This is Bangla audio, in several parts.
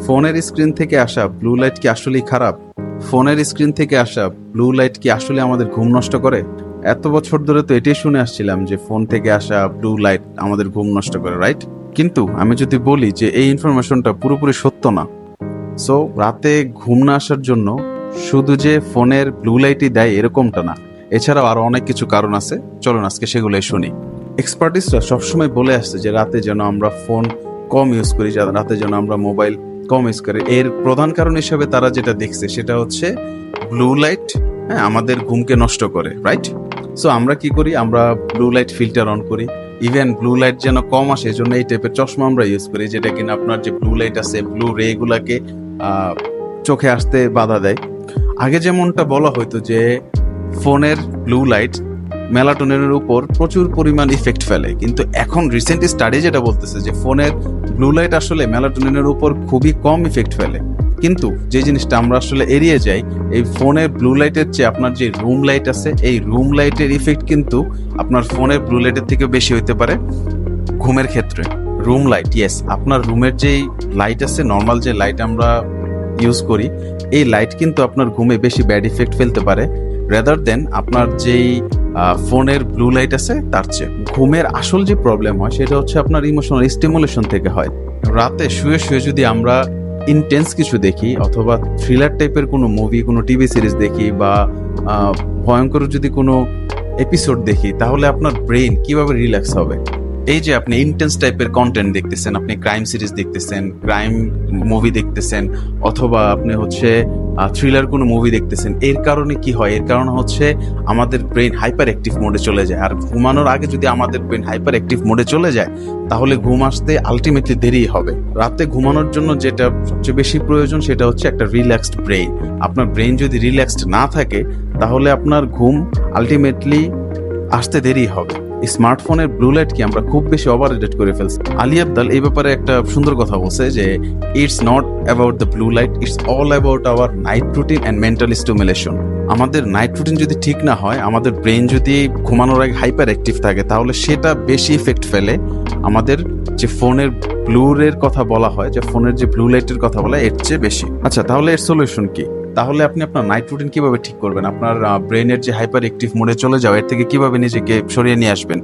ফোনের স্ক্রিন থেকে আসা ব্লু লাইট কি আসলেই খারাপ? ফোনের স্ক্রিন থেকে আসা ব্লু লাইট কি আসলে আমাদের ঘুম নষ্ট করে? এত বছর ধরে তো এটাই শুনে আসছিলাম যে ফোন থেকে আসা ব্লু লাইট আমাদের ঘুম নষ্ট করে, রাইট? কিন্তু আমি যদি বলি যে এই ইনফরমেশনটা পুরোপুরি সত্য না। সো রাতে ঘুম না আসার জন্য শুধু যে ফোনের ব্লু লাইটই দেয় এরকমটা না, এছাড়াও আরো অনেক কিছু কারণ আছে। চলুন আজকে সেগুলোই শুনি। এক্সপার্টিসরা সবসময় বলে আসছে যে রাতে যেন আমরা ফোন কম ইউজ করি, রাতে যেন আমরা মোবাইল কম ইউজ করি। এর প্রধান কারণ হিসেবে তারা যেটা দেখছে সেটা হচ্ছে ব্লু লাইট আমাদের ঘুমকে নষ্ট করে, রাইট? সো আমরা কি করি, আমরা ব্লু লাইট ফিল্টার অন করি। ইভেন ব্লু লাইট যেন কম আসে এই জন্য এই টাইপের চশমা আমরা ইউজ করি, যেটা কিনা আপনার যে ব্লু লাইট আছে, ব্লু রে গুলাকে চোখে আসতে বাধা দেয়। আগে যেমনটা বলা হয়তো যে ফোনের ব্লু লাইট মেলাটোনিনের উপর প্রচুর পরিমাণ ইফেক্ট ফেলে, কিন্তু এখন রিসেন্ট স্টাডি যেটা বলতেছে যে ফোনের ব্লু লাইট আসলে মেলাটোনিনের উপর খুবই কম ইফেক্ট ফেলে। কিন্তু যে জিনিসটা আমরা আসলে এড়িয়ে যাই, এই ফোনের ব্লু লাইটের চেয়ে আপনার যে রুম লাইট আছে, এই রুম লাইটের ইফেক্ট কিন্তু আপনার ফোনের ব্লু লাইটের থেকে বেশি হইতে পারে ঘুমের ক্ষেত্রে। রুম লাইট, ইয়েস, আপনার রুমের যেই লাইট আছে, নর্মাল যে লাইট আমরা ইউজ করি, এই লাইট কিন্তু আপনার ঘুমে বেশি ব্যাড ইফেক্ট ফেলতে পারে রেদার দেন আপনার যেই ফোনের ব্লু লাইট আছে তার চেয়ে। ঘুমের আসল যে প্রবলেম হয় সেটা হচ্ছে আপনার ইমোশনাল স্টিমুলেশন থেকে হয়। রাতে শুয়ে শুয়ে যদি আমরা ইন্টেন্স কিছু দেখি অথবা থ্রিলার টাইপের কোনো মুভি, কোনো টিভি সিরিজ দেখি বা ভয়ঙ্কর যদি কোনো এপিসোড দেখি, তাহলে আপনার ব্রেন কিভাবে রিল্যাক্স হবে? এই যে আপনি ইন্টেন্স টাইপের কন্টেন্ট দেখতেছেন, আপনি ক্রাইম সিরিজ দেখতেছেন, ক্রাইম মুভি দেখতেছেন, অথবা আপনি হচ্ছে থ্রিলার কোনো মুভি দেখতেছেন, এর কারণে কি হয়? এর কারণে হচ্ছে আমাদের ব্রেন হাইপার অ্যাক্টিভ মোডে চলে যায়। আর ঘুমানোর আগে যদি আমাদের ব্রেন হাইপার অ্যাক্টিভ মোডে চলে যায়, তাহলে ঘুম আসতে আলটিমেটলি দেরি হবে। রাতে ঘুমানোর জন্য যেটা সবচেয়ে বেশি প্রয়োজন সেটা হচ্ছে একটা রিল্যাক্সড ব্রেন। আপনার ব্রেন যদি রিল্যাক্সড না থাকে, তাহলে আপনার ঘুম আলটিমেটলি আসতে দেরি হবে। স্মার্টফোনের ব্লু লাইট কি আমরা খুব বেশি ওভাররেটেড করে ফেলছি? আলী আবদাল এই ব্যাপারে একটা সুন্দর কথা বলছে যে it's not about the blue light, it's all about our night routine and mental stimulation. আমাদের নাইট রুটিন যদি ঠিক না হয়, আমাদের ব্রেন যদি ঘুমানোর আগে হাইপার অ্যাক্টিভ থাকে, তাহলে সেটা বেশি ইফেক্ট ফেলে আমাদের যে ফোনের ব্লু রের কথা বলা হয়, যে ফোনের যে ব্লু লাইটের কথা বলা হয়, এর চেয়ে বেশি। আচ্ছা, তাহলে এর সলিউশন কি? তাহলে আপনি আপনার নাইট রুটিন কিভাবে ঠিক করবেন? আপনার ব্রেনের যে হাইপার অ্যাক্টিভ মোডে চলে যাওয়া, এর থেকে কিভাবে নিজেকে সরিয়ে নিয়ে আসবেন?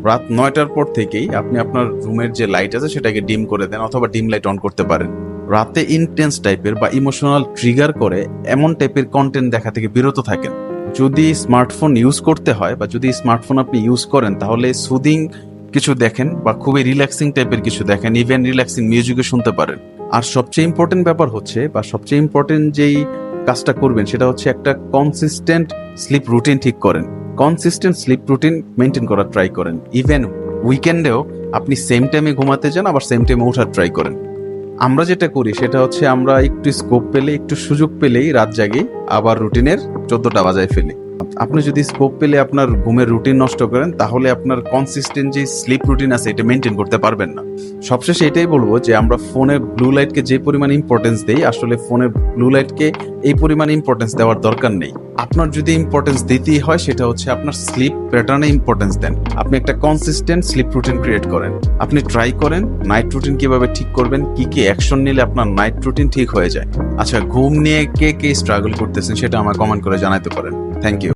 রাত 9টার পর থেকেই আপনি আপনার রুমের যে লাইট আছে সেটাকে ডিম করে দেন, অথবা ডিম লাইট অন করতে পারেন। রাতে ইন্টেন্স টাইপের বা ইমোশনাল ট্রিগার করে এমন টাইপের কন্টেন্ট দেখা থেকে বিরত থাকেন। যদি স্মার্টফোন ইউজ করতে হয় বা যদি স্মার্টফোন আপনি ইউজ করেন, তাহলে সুদিং কিছু দেখেন বা খুবই রিল্যাক্সিং টাইপের কিছু দেখেন, ইভেন রিল্যাক্সিং মিউজিকও শুনতে পারেন। আর সবচেয়ে ইম্পর্টেন্ট ব্যাপার হচ্ছে, বা সবচেয়ে ইম্পর্টেন্ট যেই কাজটা করবেন সেটা হচ্ছে একটা কনসিস্টেন্ট স্লিপ রুটিন ঠিক করেন। কনসিস্টেন্ট স্লিপ রুটিন মেনটেন করার ট্রাই করেন। ইভেন উইকেন্ডেও আপনি সেম টাইমে ঘুমাতে যান, আবার সেম টাইমে ওঠার ট্রাই করেন। আমরা যেটা করি সেটা হচ্ছে আমরা একটু স্কোপ পেলে, একটু সুযোগ পেলেই রাত জাগি, আবার রুটিনের 14টা বাজায় ফেলি। আপনি যদি স্কোপ পেলে আপনার ঘুমের রুটিন নষ্ট করেন, তাহলে আপনার কনসিস্টেন্ট যে স্লিপ রুটিন আছে এটা মেনটেন করতে পারবেন না। সবশেষে এটাই বলবো যে আমরা ফোনের ব্লু লাইটকে যে পরিমাণ ইম্পর্টেন্স দেই, আসলে ফোনের ব্লু লাইটকে এই পরিমাণ ইম্পর্টেন্স দেওয়ার দরকার নেই। আপনার যদি ইম্পর্টেন্স দিতেই হয়, সেটা হচ্ছে আপনার স্লিপ প্যাটার্নে ইম্পর্টেন্স দেন। আপনি একটা কনসিস্টেন্ট স্লিপ রুটিন ক্রিয়েট করেন। আপনি ট্রাই করেন নাইট রুটিন কিভাবে ঠিক করবেন, কি কি অ্যাকশন নিলে আপনার নাইট রুটিন ঠিক হয়ে যায়। আচ্ছা, ঘুম নিয়ে কে কে স্ট্রাগল করতেছেন সেটা আমার কমেন্ট করে জানাতে পারেন। Thank you.